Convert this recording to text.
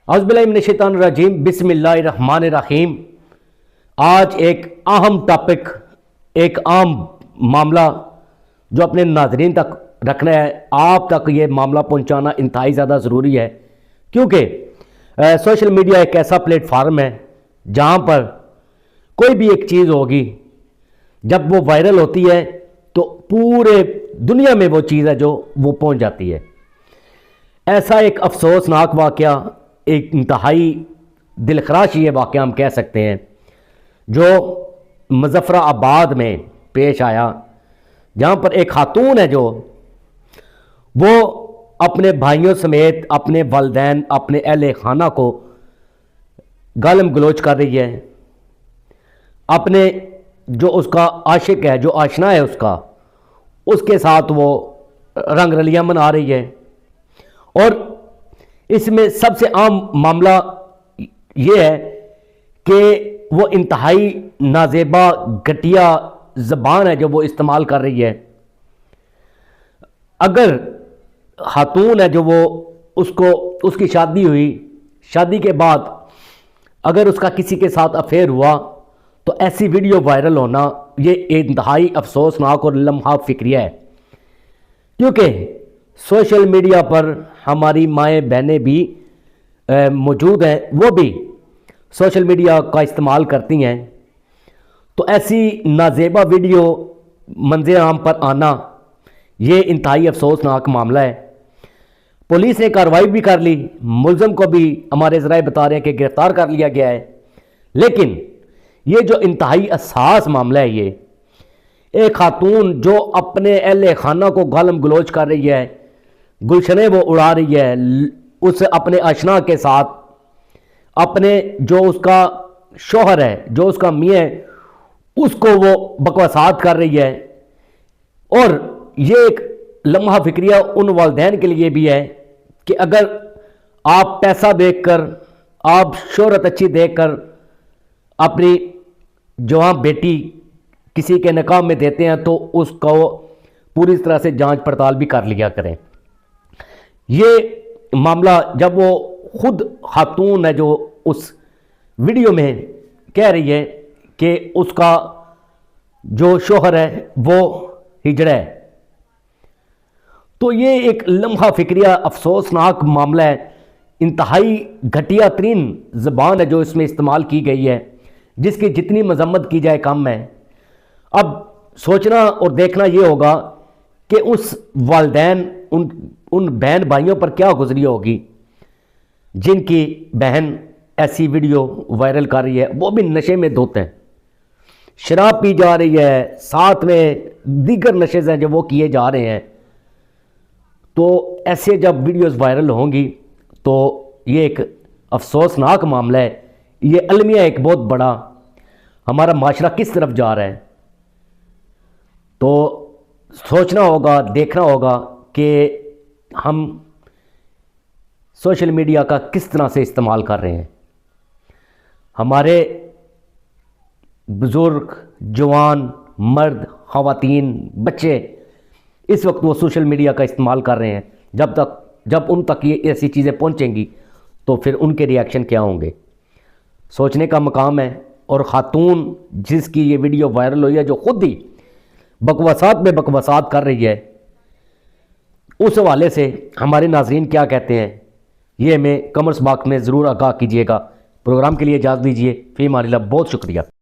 औज़ुबिल्लाहिमिनश्शैतानिर्रजीम बिस्मिल्लाहिर्रहमानिर्रहीम। आज एक अहम टॉपिक, एक आम मामला जो अपने नाज़रीन तक रखना है, आप तक ये मामला पहुंचाना इंतहाई ज़्यादा ज़रूरी है, क्योंकि सोशल मीडिया एक ऐसा प्लेटफार्म है जहां पर कोई भी एक चीज़ होगी, जब वो वायरल होती है तो पूरे दुनिया में वो चीज़ है जो वो पहुंच जाती है। ऐसा एक अफसोसनाक वाक़या, एक इंतहाई दिलखराश ये वाक़या हम कह सकते हैं, जो मुज़फ़्फ़राबाद में पेश आया, जहाँ पर एक खातून है जो वो अपने भाइयों समेत अपने वालिदैन, अपने अहले खाना को गालम गलोच कर रही है। अपने जो उसका आशिक है, जो आशना है उसके साथ वो रंग रलियाँ मना रही है। और इसमें सबसे आम मामला ये है कि वो इंतहाई नाजेबा घटिया ज़बान है जो वो इस्तेमाल कर रही है। अगर खातून है जो वो उसकी शादी हुई, शादी के बाद अगर उसका किसी के साथ अफेयर हुआ तो ऐसी वीडियो वायरल होना ये इंतहाई अफसोसनाक और लम्हा फिक्रिया है, क्योंकि सोशल मीडिया पर हमारी माएँ बहनें भी मौजूद हैं, वो भी सोशल मीडिया का इस्तेमाल करती हैं। तो ऐसी नाजेबा वीडियो मंज़र आम पर आना ये इंतहाई अफसोसनाक मामला है। पुलिस ने कार्रवाई भी कर ली, मुलज़म को भी हमारे ज़राए बता रहे हैं कि गिरफ़्तार कर लिया गया है। लेकिन ये जो इंतहाई हसास मामला है, ये एक खातून जो अपने अहले खाना को गालम गलोच कर रही है, गुलशने वो उड़ा रही है, उस अपने आशना के साथ, अपने जो उसका शोहर है, जो उसका मियाँ है, उसको वो बकवासात कर रही है। और ये एक लम्हा फिक्रिया उन वालिदैन के लिए भी है कि अगर आप पैसा देखकर, आप शोहरत अच्छी देखकर अपनी जवान बेटी किसी के निकाह में देते हैं तो उसको पूरी तरह से जांच पड़ताल भी कर लिया करें। ये मामला जब वो खुद खातून है जो उस वीडियो में कह रही है कि उसका जो शोहर है वो हिजड़ा है, तो ये एक लम्हा फिक्रिया अफसोसनाक मामला है। इंतहाई घटिया तरीन ज़बान है जो इसमें इस्तेमाल की गई है, जिसकी जितनी मजम्मत की जाए कम है। अब सोचना और देखना ये होगा कि उस वालिदैन, उन बहन भाइयों पर क्या गुजरी होगी जिनकी बहन ऐसी वीडियो वायरल कर रही है, वो भी नशे में धुत हैं, शराब पी जा रही है, साथ में दीगर नशे हैं जो वो किए जा रहे हैं। तो ऐसे जब वीडियोस वायरल होंगी तो ये एक अफसोसनाक मामला है। ये अलमिया एक बहुत बड़ा, हमारा माशरा किस तरफ जा रहा है। तो सोचना होगा, देखना होगा कि हम सोशल मीडिया का किस तरह से इस्तेमाल कर रहे हैं। हमारे बुज़ुर्ग, जवान, मर्द, ख़वातीन, बच्चे इस वक्त वो सोशल मीडिया का इस्तेमाल कर रहे हैं। जब उन तक ये ऐसी चीज़ें पहुंचेंगी तो फिर उनके रिएक्शन क्या होंगे, सोचने का मकाम है। और ख़ातून जिसकी ये वीडियो वायरल हुई है, जो खुद ही बकवासात में बकवासात कर रही है, उस हवाले से हमारे नाज़रीन क्या कहते हैं, ये हमें कमेंट्स बॉक्स में ज़रूर आगाह कीजिएगा। प्रोग्राम के लिए इजाज़त दीजिए। फ़ी अमान अल्लाह, बहुत शुक्रिया।